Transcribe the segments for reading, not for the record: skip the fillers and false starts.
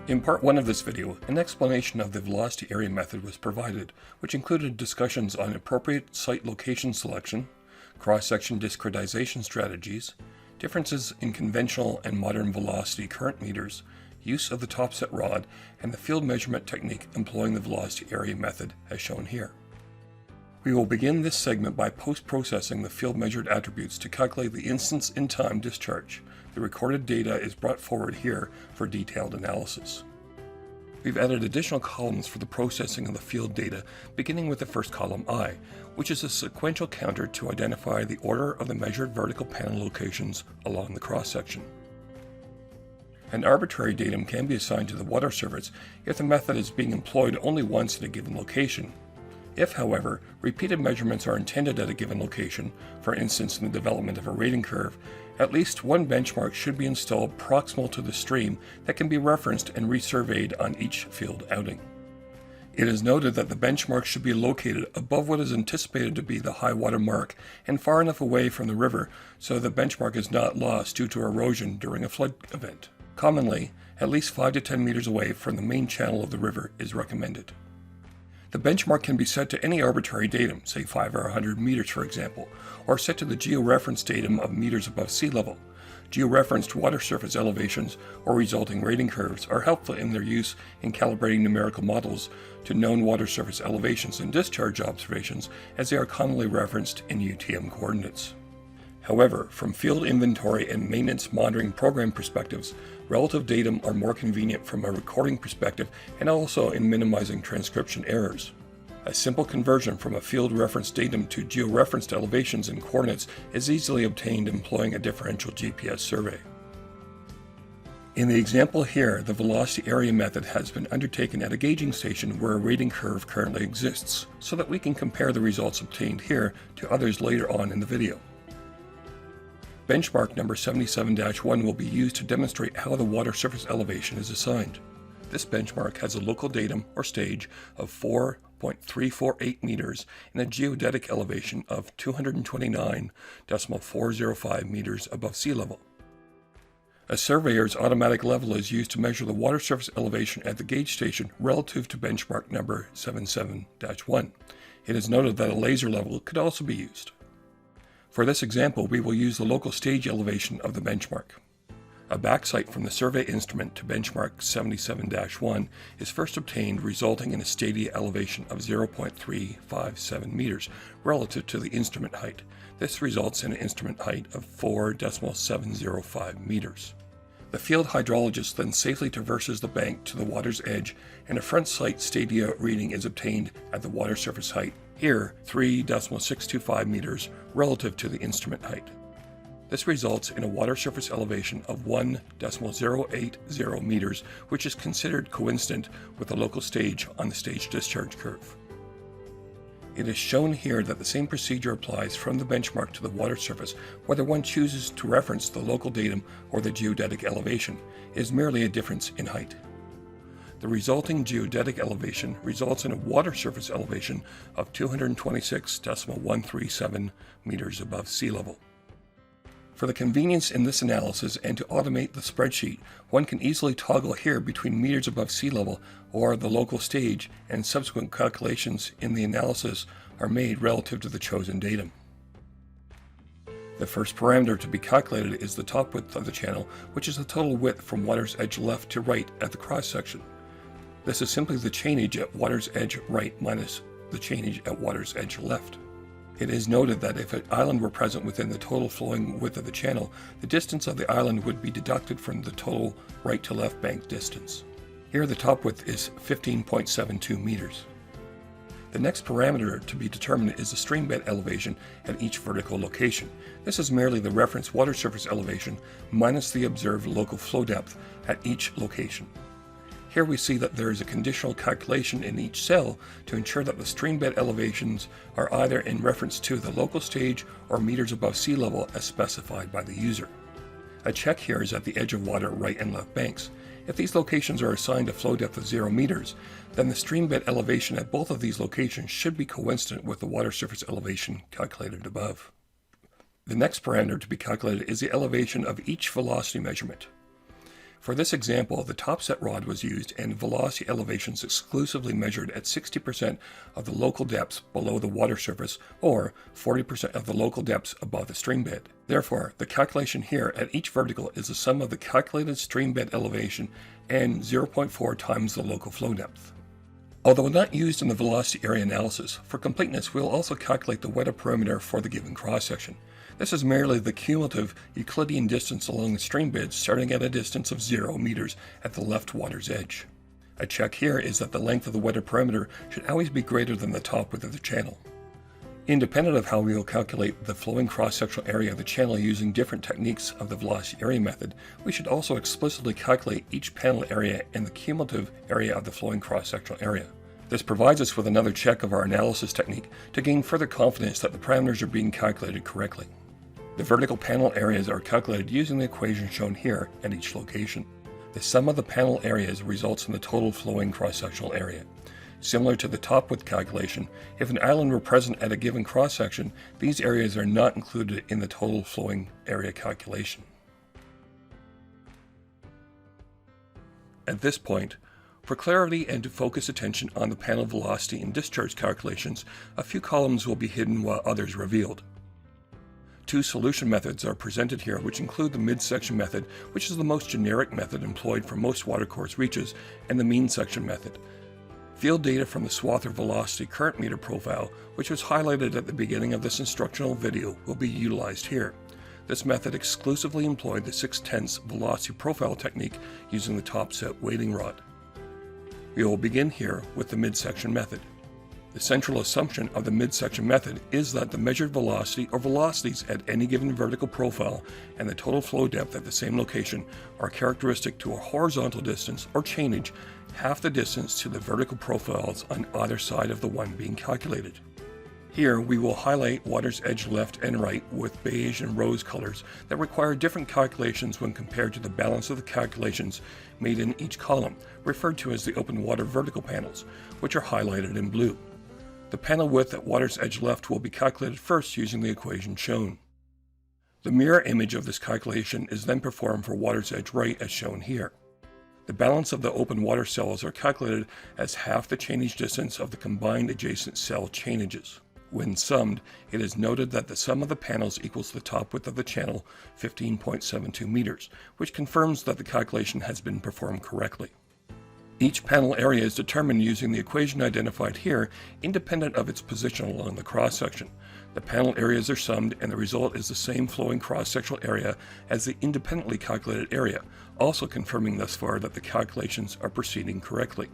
In part 1 of this video, an explanation of the velocity area method was provided, which included discussions on appropriate site location selection, cross-section discretization strategies, differences in conventional and modern velocity current meters, use of the topset rod, and the field measurement technique employing the velocity area method as shown here. We will begin this segment by post-processing the field measured attributes to calculate the instance in time discharge. The recorded data is brought forward here for detailed analysis. We've added additional columns for the processing of the field data, beginning with the first column I, which is a sequential counter to identify the order of the measured vertical panel locations along the cross-section. An arbitrary datum can be assigned to the water surface if the method is being employed only once at a given location. If, however, repeated measurements are intended at a given location, for instance in the development of a rating curve, at least one benchmark should be installed proximal to the stream that can be referenced and resurveyed on each field outing. It is noted that the benchmark should be located above what is anticipated to be the high water mark and far enough away from the river so the benchmark is not lost due to erosion during a flood event. Commonly, at least 5 to 10 meters away from the main channel of the river is recommended. The benchmark can be set to any arbitrary datum, say 5 or 100 meters for example, or set to the georeference datum of meters above sea level. Georeferenced water surface elevations or resulting rating curves are helpful in their use in calibrating numerical models to known water surface elevations and discharge observations, as they are commonly referenced in UTM coordinates. However, from field inventory and maintenance monitoring program perspectives, relative datum are more convenient from a recording perspective and also in minimizing transcription errors. A simple conversion from a field reference datum to georeferenced elevations and coordinates is easily obtained employing a differential GPS survey. In the example here, the velocity area method has been undertaken at a gauging station where a rating curve currently exists, so that we can compare the results obtained here to others later on in the video. Benchmark number 77-1 will be used to demonstrate how the water surface elevation is assigned. This benchmark has a local datum or stage of 4.348 meters and a geodetic elevation of 229.405 meters above sea level. A surveyor's automatic level is used to measure the water surface elevation at the gauge station relative to benchmark number 77-1. It is noted that a laser level could also be used. For this example, we will use the local stage elevation of the benchmark. A backsight from the survey instrument to benchmark 77-1 is first obtained, resulting in a stadia elevation of 0.357 meters relative to the instrument height. This results in an instrument height of 4.705 meters. The field hydrologist then safely traverses the bank to the water's edge, and a front sight stadia reading is obtained at the water surface height, here 3.625 meters relative to the instrument height. This results in a water surface elevation of 1.080 meters, which is considered coincident with the local stage on the stage discharge curve. It is shown here that the same procedure applies from the benchmark to the water surface, whether one chooses to reference the local datum or the geodetic elevation. It is merely a difference in height. The resulting geodetic elevation results in a water surface elevation of 226.137 meters above sea level. For the convenience in this analysis and to automate the spreadsheet, one can easily toggle here between meters above sea level or the local stage, and subsequent calculations in the analysis are made relative to the chosen datum. The first parameter to be calculated is the top width of the channel, which is the total width from water's edge left to right at the cross-section. This is simply the chainage at water's edge right minus the chainage at water's edge left. It is noted that if an island were present within the total flowing width of the channel, the distance of the island would be deducted from the total right to left bank distance. Here the top width is 15.72 meters. The next parameter to be determined is the stream bed elevation at each vertical location. This is merely the reference water surface elevation minus the observed local flow depth at each location. Here we see that there is a conditional calculation in each cell to ensure that the stream bed elevations are either in reference to the local stage or meters above sea level as specified by the user. A check here is at the edge of water right and left banks. If these locations are assigned a flow depth of 0 meters, then the stream bed elevation at both of these locations should be coincident with the water surface elevation calculated above. The next parameter to be calculated is the elevation of each velocity measurement. For this example, the topset rod was used and velocity elevations exclusively measured at 60% of the local depths below the water surface or 40% of the local depths above the stream bed. Therefore, the calculation here at each vertical is the sum of the calculated stream bed elevation and 0.4 times the local flow depth. Although not used in the velocity area analysis, for completeness we'll also calculate the wetter perimeter for the given cross-section. This is merely the cumulative Euclidean distance along the stream bed starting at a distance of 0 meters at the left water's edge. A check here is that the length of the wetter perimeter should always be greater than the top width of the channel. Independent of how we will calculate the flowing cross-sectional area of the channel using different techniques of the velocity area method, we should also explicitly calculate each panel area and the cumulative area of the flowing cross-sectional area. This provides us with another check of our analysis technique to gain further confidence that the parameters are being calculated correctly. The vertical panel areas are calculated using the equation shown here at each location. The sum of the panel areas results in the total flowing cross-sectional area. Similar to the top width calculation, if an island were present at a given cross-section, these areas are not included in the total flowing area calculation. At this point, for clarity and to focus attention on the panel velocity and discharge calculations, a few columns will be hidden while others revealed. Two solution methods are presented here, which include the midsection method, which is the most generic method employed for most watercourse reaches, and the mean section method. Field data from the Swather velocity current meter profile, which was highlighted at the beginning of this instructional video, will be utilized here. This method exclusively employed the 6/10 velocity profile technique using the topset weighting rod. We will begin here with the midsection method. The central assumption of the midsection method is that the measured velocity or velocities at any given vertical profile and the total flow depth at the same location are characteristic to a horizontal distance or chainage half the distance to the vertical profiles on either side of the one being calculated. Here we will highlight water's edge left and right with beige and rose colors that require different calculations when compared to the balance of the calculations made in each column, referred to as the open water vertical panels, which are highlighted in blue. The panel width at water's edge left will be calculated first using the equation shown. The mirror image of this calculation is then performed for water's edge right as shown here. The balance of the open water cells are calculated as half the chainage distance of the combined adjacent cell chainages. When summed, it is noted that the sum of the panels equals the top width of the channel, 15.72 meters, which confirms that the calculation has been performed correctly. Each panel area is determined using the equation identified here, independent of its position along the cross-section. The panel areas are summed and the result is the same flowing cross-sectional area as the independently calculated area, also confirming thus far that the calculations are proceeding correctly.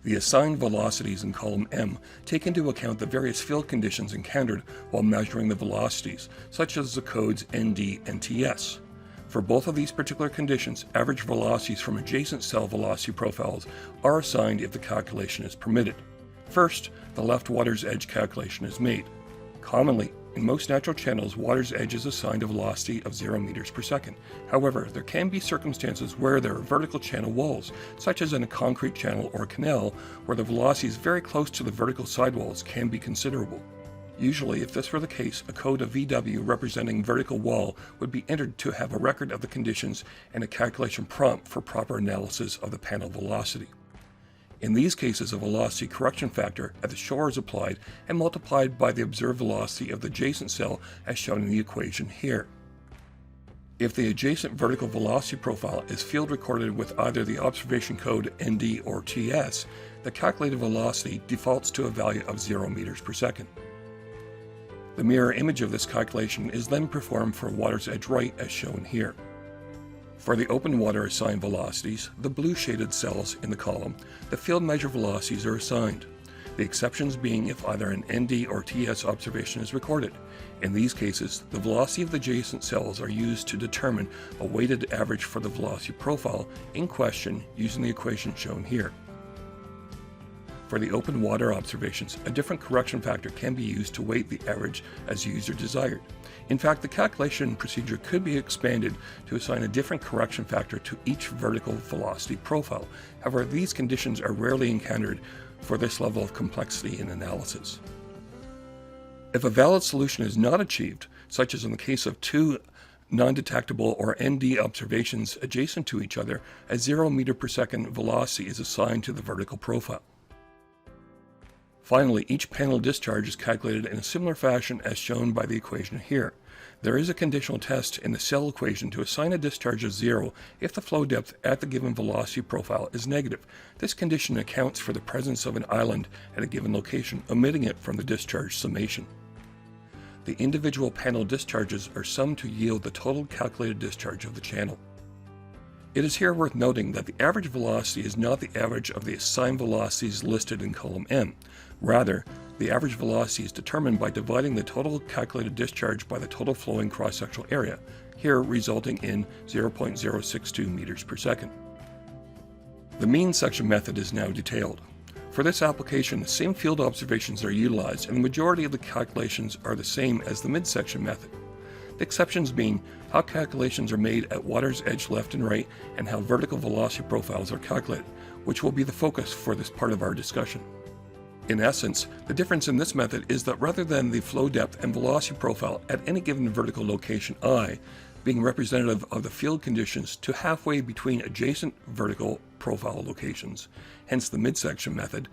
The assigned velocities in column M take into account the various field conditions encountered while measuring the velocities, such as the codes ND and TS. For both of these particular conditions, average velocities from adjacent cell velocity profiles are assigned if the calculation is permitted. First, the left water's edge calculation is made. Commonly, in most natural channels, water's edge is assigned a velocity of 0 meters per second. However, there can be circumstances where there are vertical channel walls, such as in a concrete channel or a canal, where the velocities very close to the vertical sidewalls can be considerable. Usually, if this were the case, a code of VW representing vertical wall would be entered to have a record of the conditions and a calculation prompt for proper analysis of the panel velocity. In these cases, a velocity correction factor at the shore is applied and multiplied by the observed velocity of the adjacent cell as shown in the equation here. If the adjacent vertical velocity profile is field recorded with either the observation code ND or TS, the calculated velocity defaults to a value of 0 meters per second. The mirror image of this calculation is then performed for water's edge right as shown here. For the open water assigned velocities, the blue shaded cells in the column, the field measure velocities are assigned, the exceptions being if either an ND or TS observation is recorded. In these cases, the velocity of the adjacent cells are used to determine a weighted average for the velocity profile in question using the equation shown here. For the open water observations, a different correction factor can be used to weight the average as used or desired. In fact, the calculation procedure could be expanded to assign a different correction factor to each vertical velocity profile. However, these conditions are rarely encountered for this level of complexity in analysis. If a valid solution is not achieved, such as in the case of two non-detectable or ND observations adjacent to each other, a 0 meter per second velocity is assigned to the vertical profile. Finally, each panel discharge is calculated in a similar fashion as shown by the equation here. There is a conditional test in the cell equation to assign a discharge of 0 if the flow depth at the given velocity profile is negative. This condition accounts for the presence of an island at a given location, omitting it from the discharge summation. The individual panel discharges are summed to yield the total calculated discharge of the channel. It is here worth noting that the average velocity is not the average of the assigned velocities listed in column M. Rather, the average velocity is determined by dividing the total calculated discharge by the total flowing cross-sectional area, here resulting in 0.062 meters per second. The mean section method is now detailed. For this application, the same field observations are utilized, and the majority of the calculations are the same as the midsection method. The exceptions being how calculations are made at water's edge left and right, and how vertical velocity profiles are calculated, which will be the focus for this part of our discussion. In essence, the difference in this method is that rather than the flow depth and velocity profile at any given vertical location I being representative of the field conditions to halfway between adjacent vertical profile locations, hence the midsection method,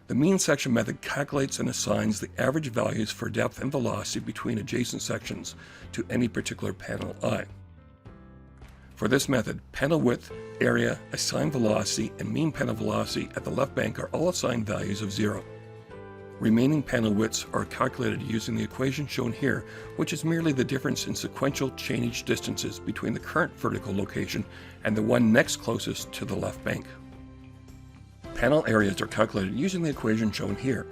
the mean section method calculates and assigns the average values for depth and velocity between adjacent sections to any particular panel I. For this method, panel width, area, assigned velocity, and mean panel velocity at the left bank are all assigned values of 0. Remaining panel widths are calculated using the equation shown here, which is merely the difference in sequential chainage distances between the current vertical location and the one next closest to the left bank. Panel areas are calculated using the equation shown here.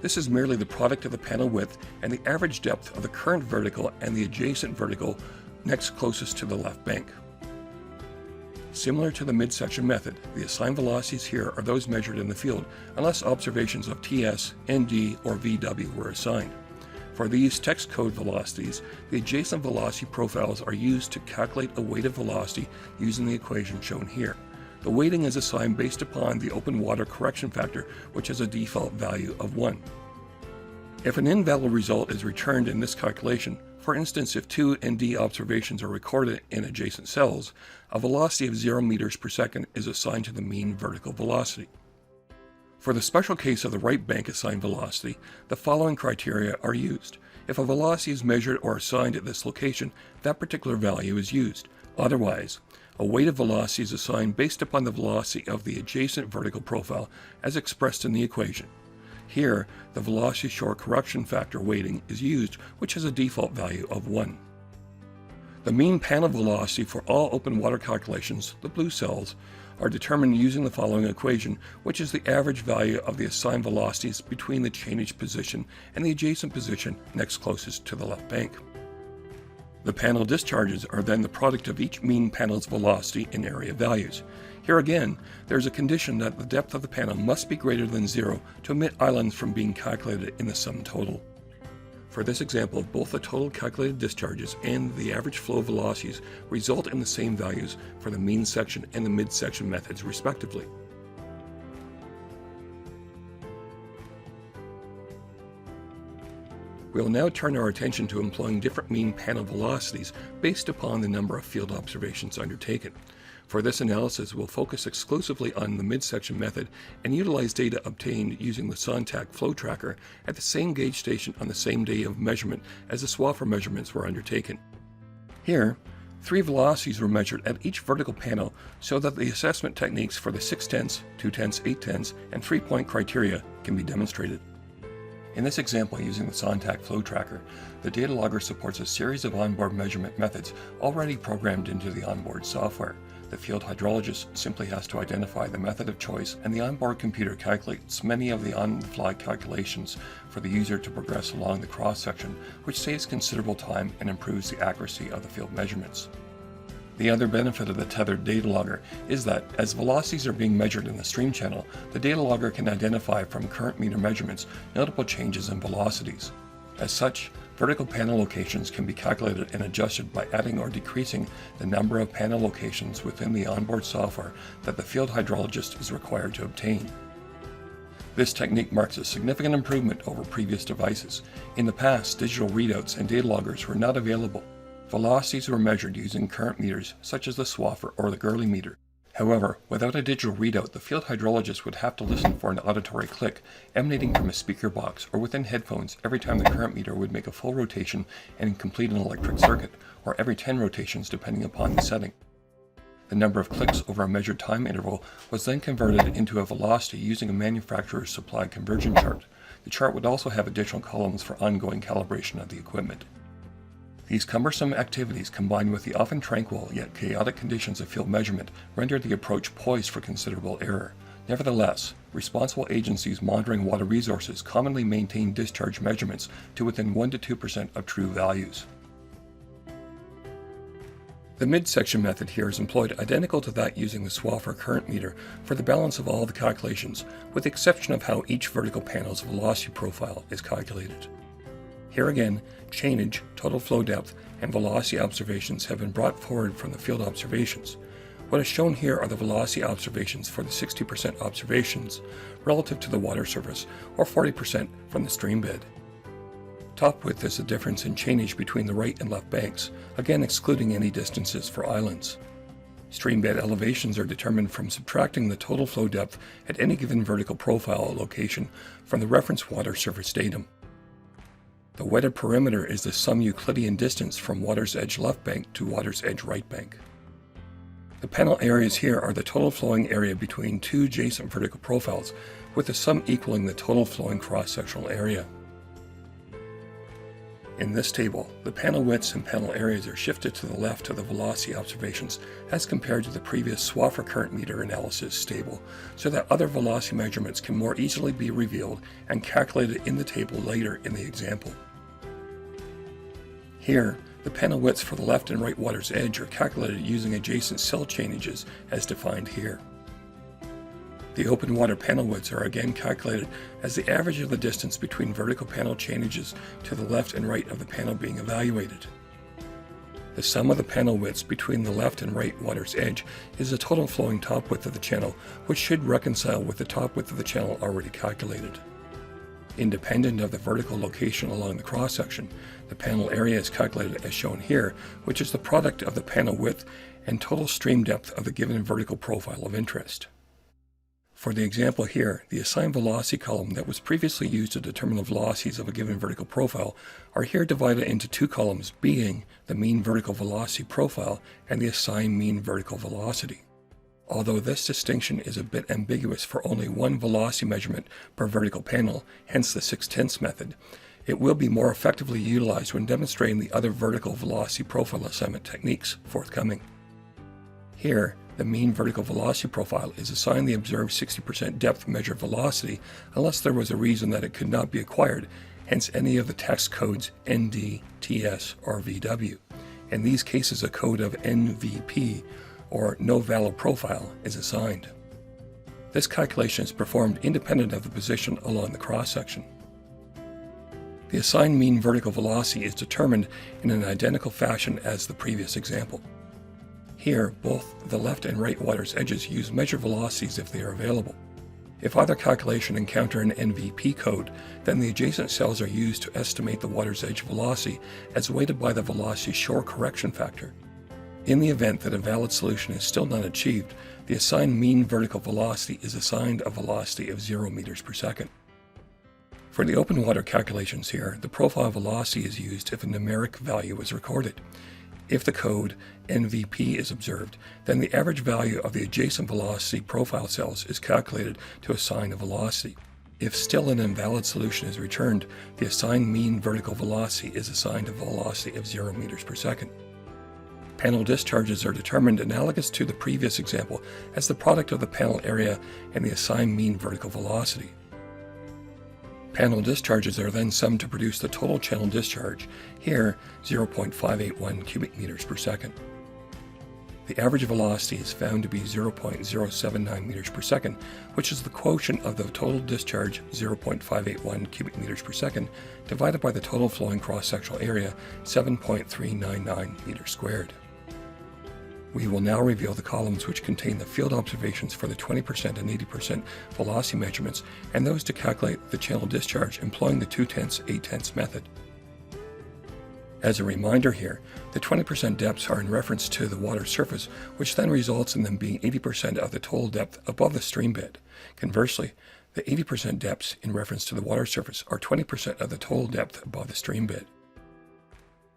This is merely the product of the panel width and the average depth of the current vertical and the adjacent vertical next closest to the left bank. Similar to the midsection method, the assigned velocities here are those measured in the field, unless observations of TS, ND, or VW were assigned. For these text code velocities, the adjacent velocity profiles are used to calculate a weighted velocity using the equation shown here. The weighting is assigned based upon the open water correction factor, which has a default value of 1. If an invalid result is returned in this calculation, for instance if 2 ND observations are recorded in adjacent cells, a velocity of 0 meters per second is assigned to the mean vertical velocity. For the special case of the right bank assigned velocity, the following criteria are used. If a velocity is measured or assigned at this location, that particular value is used. Otherwise, a weighted velocity is assigned based upon the velocity of the adjacent vertical profile as expressed in the equation. Here, the velocity shore correction factor weighting is used, which has a default value of 1. The mean panel velocity for all open water calculations, the blue cells, are determined using the following equation, which is the average value of the assigned velocities between the chainage position and the adjacent position next closest to the left bank. The panel discharges are then the product of each mean panel's velocity and area values. Here again, there is a condition that the depth of the panel must be greater than 0 to omit islands from being calculated in the sum total. For this example, both the total calculated discharges and the average flow velocities result in the same values for the mean section and the midsection methods respectively. We will now turn our attention to employing different mean panel velocities based upon the number of field observations undertaken. For this analysis, we'll focus exclusively on the midsection method and utilize data obtained using the Sonntag flow tracker at the same gauge station on the same day of measurement as the Swaffer measurements were undertaken. Here, 3 velocities were measured at each vertical panel so that the assessment techniques for the 6/10, 2/10, 8/10, and 3-point criteria can be demonstrated. In this example using the Sonntag flow tracker, the data logger supports a series of onboard measurement methods already programmed into the onboard software. The field hydrologist simply has to identify the method of choice, and the onboard computer calculates many of the on-the-fly calculations for the user to progress along the cross-section, which saves considerable time and improves the accuracy of the field measurements. The other benefit of the tethered data logger is that, as velocities are being measured in the stream channel, the data logger can identify from current meter measurements notable changes in velocities. As such, vertical panel locations can be calculated and adjusted by adding or decreasing the number of panel locations within the onboard software that the field hydrologist is required to obtain. This technique marks a significant improvement over previous devices. In the past, digital readouts and data loggers were not available. Velocities were measured using current meters such as the Swaffer or the Gurley meter. However, without a digital readout, the field hydrologist would have to listen for an auditory click emanating from a speaker box or within headphones every time the current meter would make a full rotation and complete an electric circuit, or every 10 rotations depending upon the setting. The number of clicks over a measured time interval was then converted into a velocity using a manufacturer's supplied conversion chart. The chart would also have additional columns for ongoing calibration of the equipment. These cumbersome activities, combined with the often tranquil yet chaotic conditions of field measurement, rendered the approach poised for considerable error. Nevertheless, responsible agencies monitoring water resources commonly maintain discharge measurements to within 1 to 2% of true values. The midsection method here is employed identical to that using the Swaffer current meter for the balance of all the calculations, with the exception of how each vertical panel's velocity profile is calculated. Here again, chainage, total flow depth, and velocity observations have been brought forward from the field observations. What is shown here are the velocity observations for the 60% observations relative to the water surface, or 40% from the stream bed. Top width is the difference in chainage between the right and left banks, again excluding any distances for islands. Stream bed elevations are determined from subtracting the total flow depth at any given vertical profile location from the reference water surface datum. The wetted perimeter is the sum Euclidean distance from water's edge left bank to water's edge right bank. The panel areas here are the total flowing area between two adjacent vertical profiles, with the sum equaling the total flowing cross-sectional area. In this table, the panel widths and panel areas are shifted to the left of the velocity observations as compared to the previous Swaffer current meter analysis table, so that other velocity measurements can more easily be revealed and calculated in the table later in the example. Here, the panel widths for the left and right water's edge are calculated using adjacent cell chainages as defined here. The open water panel widths are again calculated as the average of the distance between vertical panel chainages to the left and right of the panel being evaluated. The sum of the panel widths between the left and right water's edge is the total flowing top width of the channel, which should reconcile with the top width of the channel already calculated. Independent of the vertical location along the cross-section, the panel area is calculated as shown here, which is the product of the panel width and total stream depth of the given vertical profile of interest. For the example here, the assigned velocity column that was previously used to determine the velocities of a given vertical profile are here divided into two columns, being the mean vertical velocity profile and the assigned mean vertical velocity. Although this distinction is a bit ambiguous for only one velocity measurement per vertical panel, hence the 6/10 method, it will be more effectively utilized when demonstrating the other vertical velocity profile assignment techniques forthcoming. Here, the mean vertical velocity profile is assigned the observed 60% depth measured velocity unless there was a reason that it could not be acquired, hence any of the text codes ND, TS, or VW. In these cases, a code of NVP, or no valid profile, is assigned. This calculation is performed independent of the position along the cross-section. The assigned mean vertical velocity is determined in an identical fashion as the previous example. Here, both the left and right water's edges use measured velocities if they are available. If either calculation encounter an NVP code, then the adjacent cells are used to estimate the water's edge velocity as weighted by the velocity shore correction factor. In the event that a valid solution is still not achieved, the assigned mean vertical velocity is assigned a velocity of 0 meters per second. For the open water calculations here, the profile velocity is used if a numeric value is recorded. If the code NVP is observed, then the average value of the adjacent velocity profile cells is calculated to assign a velocity. If still an invalid solution is returned, the assigned mean vertical velocity is assigned a velocity of 0 meters per second. Panel discharges are determined analogous to the previous example as the product of the panel area and the assigned mean vertical velocity. Panel discharges are then summed to produce the total channel discharge, here 0.581 cubic meters per second. The average velocity is found to be 0.079 meters per second, which is the quotient of the total discharge 0.581 cubic meters per second divided by the total flowing cross-sectional area 7.399 meters squared. We will now reveal the columns which contain the field observations for the 20% and 80% velocity measurements and those to calculate the channel discharge employing the 2/10, 8/10 method. As a reminder here, the 20% depths are in reference to the water surface, which then results in them being 80% of the total depth above the stream bed. Conversely, the 80% depths in reference to the water surface are 20% of the total depth above the stream bed.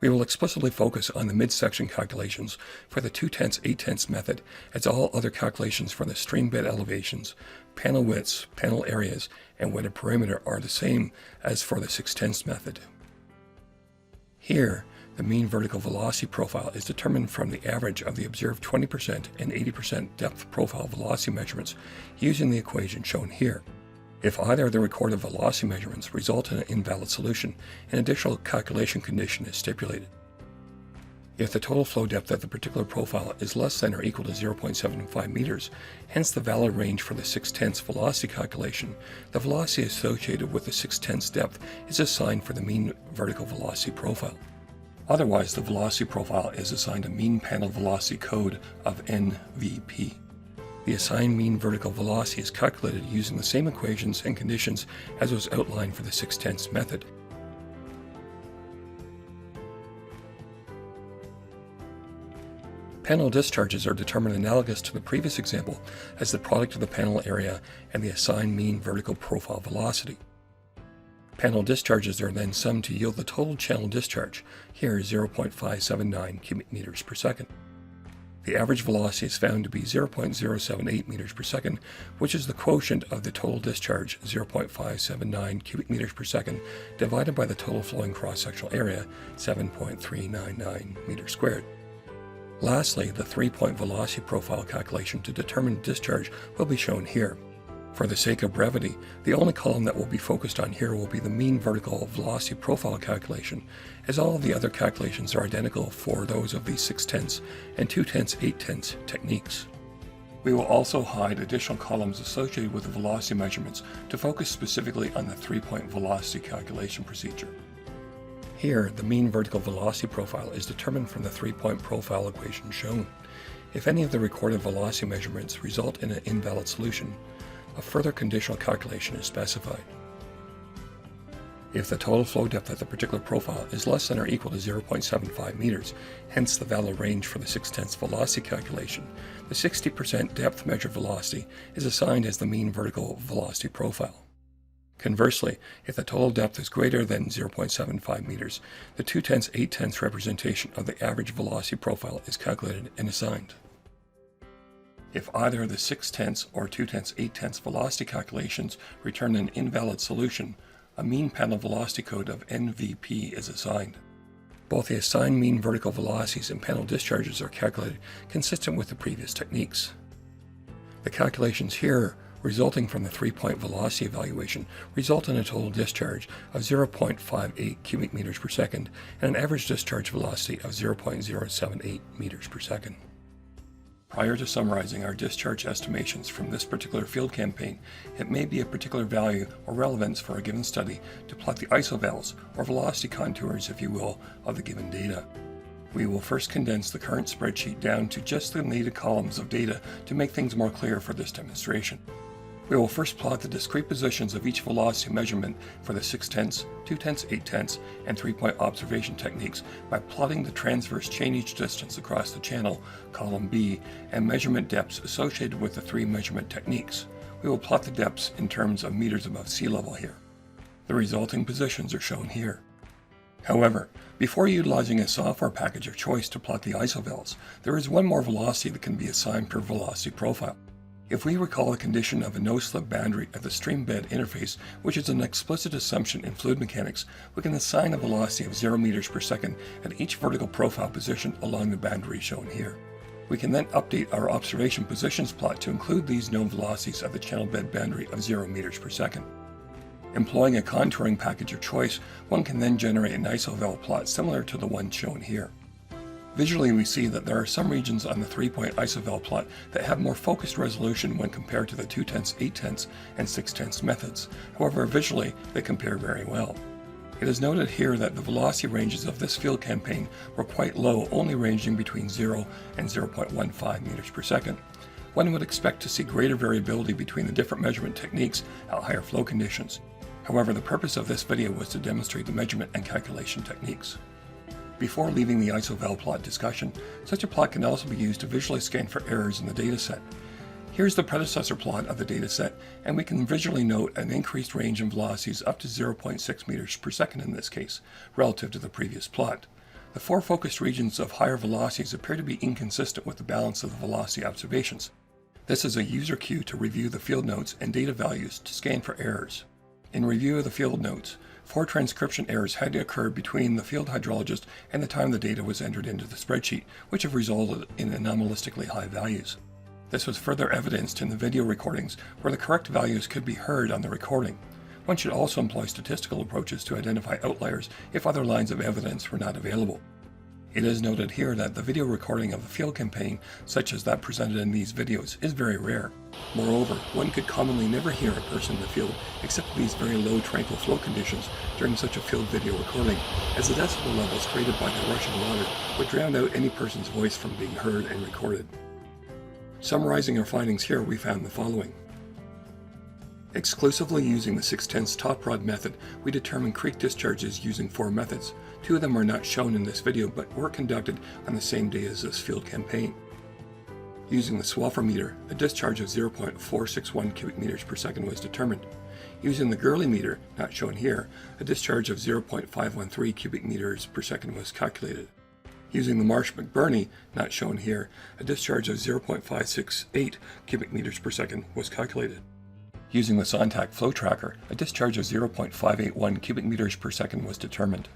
We will explicitly focus on the midsection calculations for the 2/10, 8/10 method, as all other calculations for the stream bed elevations, panel widths, panel areas, and wetted perimeter are the same as for the 6/10 method. Here, the mean vertical velocity profile is determined from the average of the observed 20% and 80% depth profile velocity measurements using the equation shown here. If either of the recorded velocity measurements result in an invalid solution, an additional calculation condition is stipulated. If the total flow depth of the particular profile is less than or equal to 0.75 meters, hence the valid range for the 6/10 velocity calculation, the velocity associated with the 6/10 depth is assigned for the mean vertical velocity profile. Otherwise, the velocity profile is assigned a mean panel velocity code of NVP. The assigned mean vertical velocity is calculated using the same equations and conditions as was outlined for the 6/10 method. Panel discharges are determined analogous to the previous example as the product of the panel area and the assigned mean vertical profile velocity. Panel discharges are then summed to yield the total channel discharge, here 0.579 cubic meters per second. The average velocity is found to be 0.078 meters per second, which is the quotient of the total discharge, 0.579 cubic meters per second, divided by the total flowing cross-sectional area, 7.399 meters squared. Lastly, the 3-point velocity profile calculation to determine discharge will be shown here. For the sake of brevity, the only column that will be focused on here will be the mean vertical velocity profile calculation, as all of the other calculations are identical for those of the 6/10 and 2/10, 8/10 techniques. We will also hide additional columns associated with the velocity measurements to focus specifically on the 3-point velocity calculation procedure. Here, the mean vertical velocity profile is determined from the 3-point profile equation shown. If any of the recorded velocity measurements result in an invalid solution, a further conditional calculation is specified. If the total flow depth at the particular profile is less than or equal to 0.75 meters, hence the valid range for the 6/10 velocity calculation, the 60% depth measured velocity is assigned as the mean vertical velocity profile. Conversely, if the total depth is greater than 0.75 meters, the 2/10, 8/10 representation of the average velocity profile is calculated and assigned. If either the 6/10 or 2/10, 8/10 velocity calculations return an invalid solution, a mean panel velocity code of NVP is assigned. Both the assigned mean vertical velocities and panel discharges are calculated consistent with the previous techniques. The calculations here resulting from the 3-point velocity evaluation result in a total discharge of 0.58 cubic meters per second and an average discharge velocity of 0.078 meters per second. Prior to summarizing our discharge estimations from this particular field campaign, it may be of particular value or relevance for a given study to plot the isovels, or velocity contours, if you will, of the given data. We will first condense the current spreadsheet down to just the needed columns of data to make things more clear for this demonstration. We will first plot the discrete positions of each velocity measurement for the 6/10, 2/10, 8/10, and 3-point observation techniques by plotting the transverse change distance across the channel, column B, and measurement depths associated with the 3 measurement techniques. We will plot the depths in terms of meters above sea level here. The resulting positions are shown here. However, before utilizing a software package of choice to plot the isovels, there is one more velocity that can be assigned per velocity profile. If we recall the condition of a no-slip boundary at the stream bed interface, which is an explicit assumption in fluid mechanics, we can assign a velocity of 0 meters per second at each vertical profile position along the boundary shown here. We can then update our observation positions plot to include these known velocities at the channel bed boundary of 0 meters per second. Employing a contouring package of choice, one can then generate an isovel plot similar to the one shown here. Visually, we see that there are some regions on the 3-point isovel plot that have more focused resolution when compared to the 2/10, 8/10, and 6/10 methods. However, visually, they compare very well. It is noted here that the velocity ranges of this field campaign were quite low, only ranging between 0 and 0.15 meters per second. One would expect to see greater variability between the different measurement techniques at higher flow conditions. However, the purpose of this video was to demonstrate the measurement and calculation techniques. Before leaving the isoval plot discussion, such a plot can also be used to visually scan for errors in the dataset. Here's the predecessor plot of the dataset, and we can visually note an increased range in velocities up to 0.6 meters per second in this case, relative to the previous plot. The four focused regions of higher velocities appear to be inconsistent with the balance of the velocity observations. This is a user cue to review the field notes and data values to scan for errors. In review of the field notes, 4 transcription errors had to occur between the field hydrologist and the time the data was entered into the spreadsheet, which have resulted in anomalistically high values. This was further evidenced in the video recordings, where the correct values could be heard on the recording. One should also employ statistical approaches to identify outliers if other lines of evidence were not available. It is noted here that the video recording of a field campaign, such as that presented in these videos, is very rare. Moreover, one could commonly never hear a person in the field except in these very low tranquil flow conditions during such a field video recording, as the decibel levels created by the rushing water would drown out any person's voice from being heard and recorded. Summarizing our findings here, we found the following. Exclusively using the 6/10 top rod method, we determined creek discharges using 4 methods. 2 of them are not shown in this video, but were conducted on the same day as this field campaign. Using the Swaffer meter, a discharge of 0.461 cubic meters per second was determined. Using the Gurley meter, not shown here, a discharge of 0.513 cubic meters per second was calculated. Using the Marsh-McBurney, not shown here, a discharge of 0.568 cubic meters per second was calculated. Using the Sonntag flow tracker, a discharge of 0.581 cubic meters per second was determined.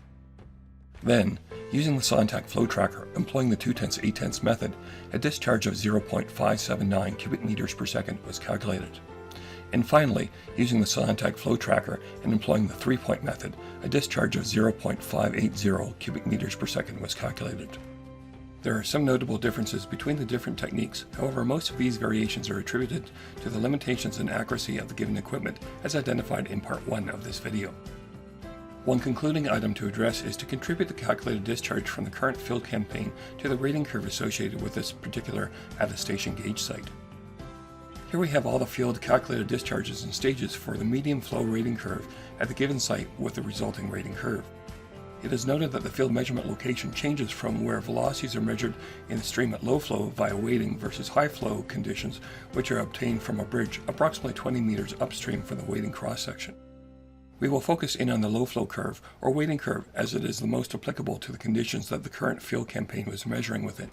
Then, using the Sonntag flow tracker, employing the 2/10 method, a discharge of 0.579 cubic meters per second was calculated. And finally, using the Sonntag flow tracker and employing the 3-point method, a discharge of 0.580 cubic meters per second was calculated. There are some notable differences between the different techniques. However, most of these variations are attributed to the limitations and accuracy of the given equipment as identified in part 1 of this video. One concluding item to address is to contribute the calculated discharge from the current field campaign to the rating curve associated with this particular attestation gauge site. Here we have all the field calculated discharges and stages for the medium flow rating curve at the given site with the resulting rating curve. It is noted that the field measurement location changes from where velocities are measured in the stream at low flow via weighting versus high flow conditions, which are obtained from a bridge approximately 20 meters upstream from the weighting cross-section. We will focus in on the low flow curve, or weighting curve, as it is the most applicable to the conditions that the current field campaign was measuring within.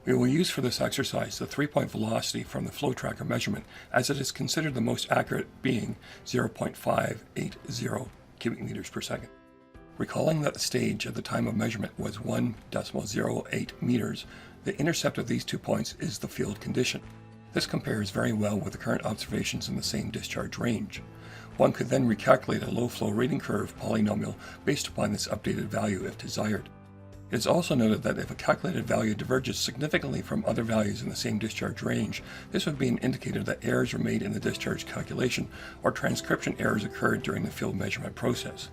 We will use for this exercise the 3-point velocity from the flow tracker measurement, as it is considered the most accurate, being 0.580 cubic meters per second. Recalling that the stage at the time of measurement was 1.08 meters, the intercept of these 2 points is the field condition. This compares very well with the current observations in the same discharge range. One could then recalculate a low flow rating curve polynomial based upon this updated value if desired. It is also noted that if a calculated value diverges significantly from other values in the same discharge range, this would be an indicator that errors were made in the discharge calculation or transcription errors occurred during the field measurement process.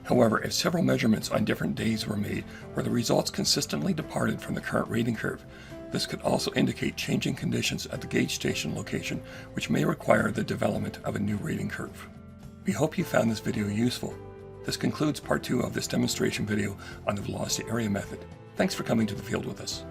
However, if several measurements on different days were made where the results consistently departed from the current rating curve, this could also indicate changing conditions at the gauge station location, which may require the development of a new rating curve. We hope you found this video useful. This concludes part 2 of this demonstration video on the velocity area method. Thanks for coming to the field with us.